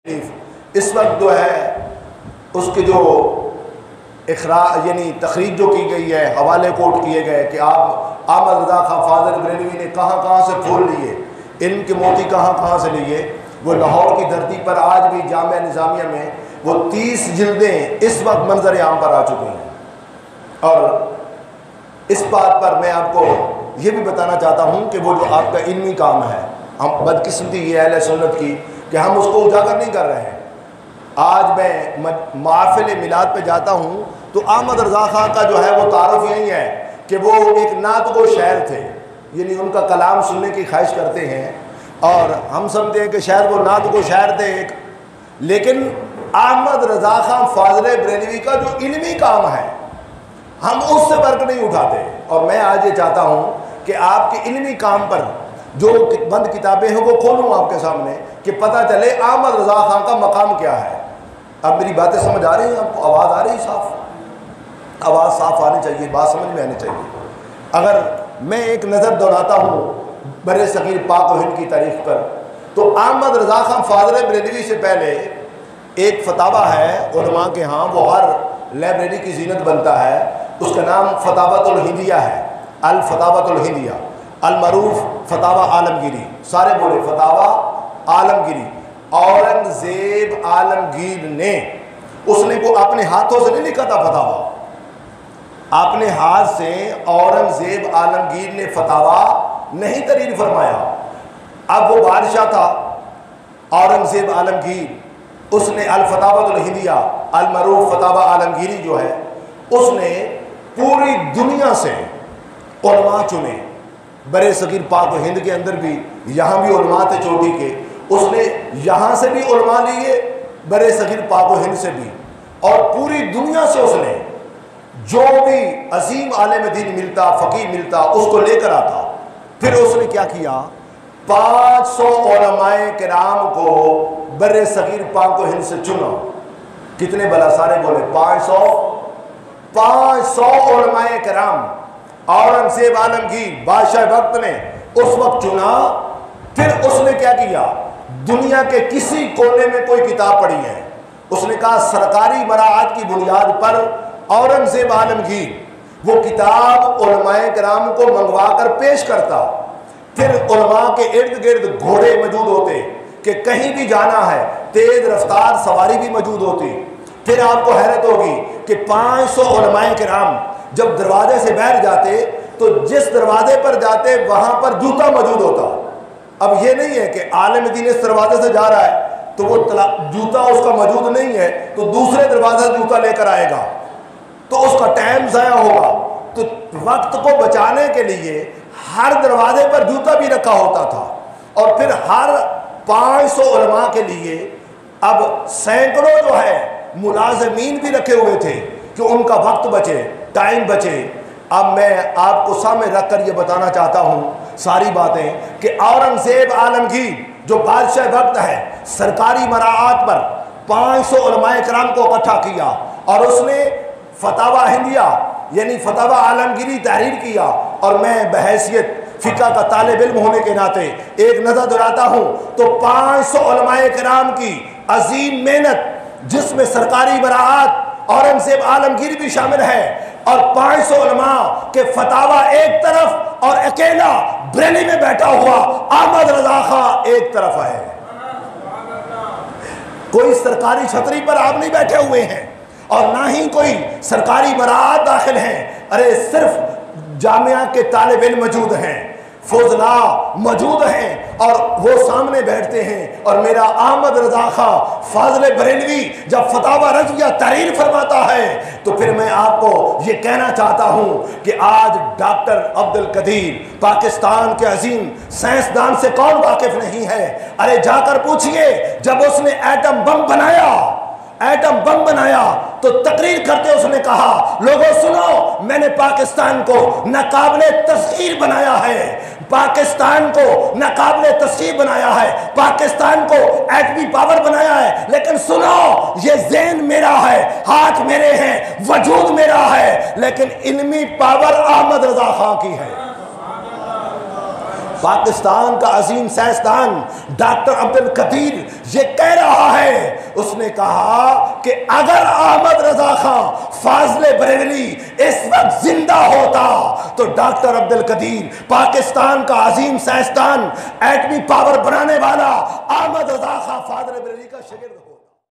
اس وقت جو ہے اس کے جو اخراج یعنی تخریج جو کی گئی ہے، حوالے کوٹ کیے گئے کہ آپ احمد رضا خان فاضل بریلوی نے کہاں کہاں سے پھول لیے، علم کے موتی کہاں کہاں سے لیے، وہ لاہور کی دھرتی پر آج بھی جامعہ نظامیہ میں وہ 30 جلدیں اس وقت منظر عام پر آ چکی ہیں۔ اور اس بات پر میں آپ کو یہ بھی بتانا چاہتا ہوں کہ وہ جو آپ کا علمی کام ہے، ہم بدقسمتی یہ اہل سنت کی کہ ہم اس کو اجاگر نہیں کر رہے ہیں۔ آج میں محافل میلاد پہ جاتا ہوں تو احمد رضا خان کا جو ہے وہ تعارف یہی ہے کہ وہ ایک نعت گو شاعر تھے، یعنی ان کا کلام سننے کی خواہش کرتے ہیں اور ہم سمجھتے ہیں کہ شاید وہ نعت گو شاعر تھے ایک، لیکن احمد رضا خان فاضل بریلوی کا جو علمی کام ہے ہم اس سے فرق نہیں اٹھاتے۔ اور میں آج یہ چاہتا ہوں کہ آپ کے علمی کام پر جو بند کتابیں ہیں وہ کھولوں آپ کے سامنے کہ پتہ چلے احمد رضا خان کا مقام کیا ہے۔ اب میری باتیں سمجھ آ رہی ہیں آپ کو؟ آواز آ رہی ہے صاف؟ آواز صاف آنی چاہیے، بات سمجھ میں آنی چاہیے۔ اگر میں ایک نظر دوڑاتا ہوں بر صغیر پاک و ہند کی تاریخ پر تو احمد رضا خان فاضل بریلوی سے پہلے ایک فتاوی ہے علماء کے ہاں، وہ ہر لائبریری کی زینت بنتا ہے، اس کا نام فتاوت الہندیہ ہے، الفتاوت الہندیہ، المعروف فتاوی عالمگیری، سارے بولے فتاوی عالمگیری۔ اورنگزیب عالمگیر نے اس نے وہ اپنے ہاتھوں سے نہیں لکھا تھا فتاوی، اپنے ہاتھ سے اورنگزیب عالمگیر نے فتاوی نہیں تحریر فرمایا۔ اب وہ بادشاہ تھا اورنگزیب عالمگیر، اس نے الفتاوت الہندیہ المعروف فتاوی عالمگیری جو ہے اس نے پوری دنیا سے علماء چنے، بر صغیر پاک و ہند کے اندر بھی، یہاں بھی علماء تھے چوٹی کے، اس نے یہاں سے بھی علماء لیے، بر صغیر پاک و ہند سے بھی، اور پوری دنیا سے اس نے جو بھی عظیم عالم دین ملتا، فقیہ ملتا، اس کو لے کر آتا۔ پھر اس نے کیا کیا؟ 500 علماء کرام کو بر صغیر پاک و ہند سے چنا۔ کتنے بلا سارے بولے؟ 500 علماء کرام اورنگزیب عالمگیر بادشاہ وقت نے اس وقت چنا۔ پھر اس نے کیا کیا؟ دنیا کے کسی کونے میں کوئی کتاب پڑھی ہے، اس نے کہا سرکاری مراعات کی بنیاد پر اورنگزیب عالمگیر وہ کتاب علماء کرام کو منگوا کر پیش کرتا۔ پھر علماء کے ارد گرد گھوڑے موجود ہوتے کہ کہیں بھی جانا ہے، تیز رفتار سواری بھی موجود ہوتی۔ پھر آپ کو حیرت ہوگی کہ 500 علماء کرام جب دروازے سے باہر جاتے تو جس دروازے پر جاتے وہاں پر جوتا موجود ہوتا۔ اب یہ نہیں ہے کہ عالم دین اس دروازے سے جا رہا ہے تو وہ جوتا اس کا موجود نہیں ہے تو دوسرے دروازے سے جوتا لے کر آئے گا تو اس کا ٹائم ضائع ہوگا۔ تو وقت کو بچانے کے لیے ہر دروازے پر جوتا بھی رکھا ہوتا تھا، اور پھر ہر 500 علماء کے لیے اب سینکڑوں جو ہے ملازمین بھی رکھے ہوئے تھے کہ ان کا وقت بچے، ٹائم بچے۔ اب میں آپ کو سامنے رکھ کر یہ بتانا چاہتا ہوں ساری باتیں کہ اورنگزیب عالمگیر جو بادشاہ وقت ہے سرکاری مراعات پر 500 علماء کرام کو اکٹھا کیا اور اس نے فتاوی ہندیہ یعنی فتاوی عالمگیری تحریر کیا۔ اور میں بحیثیت فقہ کا طالب علم ہونے کے ناطے ایک نظر دہراتا ہوں تو 500 علماء کرام کی عظیم محنت جس میں سرکاری مراعات اورنگزیب عالمگیر بھی شامل ہے اور 500 علماء کے فتاوی ایک طرف اور اکیلا بریلی میں بیٹھا ہوا احمد رضا خان ایک طرف ہے۔ کوئی سرکاری چھتری پر آپ نہیں بیٹھے ہوئے ہیں اور نہ ہی کوئی سرکاری مراعات داخل ہیں، ارے صرف جامعہ کے طالب علم موجود ہیں، فضلاء موجود ہیں اور وہ سامنے بیٹھتے ہیں۔ اور میرا احمد رضا خان فاضل بریلوی جب فتاوی رضویہ تحریر فرماتا ہے تو پھر میں آپ کو یہ کہنا چاہتا ہوں کہ آج ڈاکٹر عبدالقدیر پاکستان کے عظیم سائنسدان سے کون واقف نہیں ہے؟ ارے جا کر پوچھئے، جب اس نے ایٹم بم بنایا تو تقریر کرتے اس نے کہا لوگوں سنو، میں نے پاکستان کو ناقابل تسخیر بنایا ہے، پاکستان کو ناقابل تسخیر بنایا ہے، پاکستان کو ایٹمی پاور بنایا ہے، لیکن سنو یہ ذہن میرا ہے، ہاتھ میرے ہیں، وجود میرا ہے، لیکن علمی پاور احمد رضا خان کی ہے۔ پاکستان کا عظیم سائنسدان ڈاکٹر عبدالقدیر یہ کہہ رہا ہے اس نے کہا کہ اگر احمد رضا خان فاضل بریلوی اس وقت زندہ ہوتا تو ڈاکٹر عبد القدیر پاکستان کا عظیم سائنسدان ایٹمی پاور بنانے والا احمد رضا خان فاضل بریلوی کا شاگرد ہو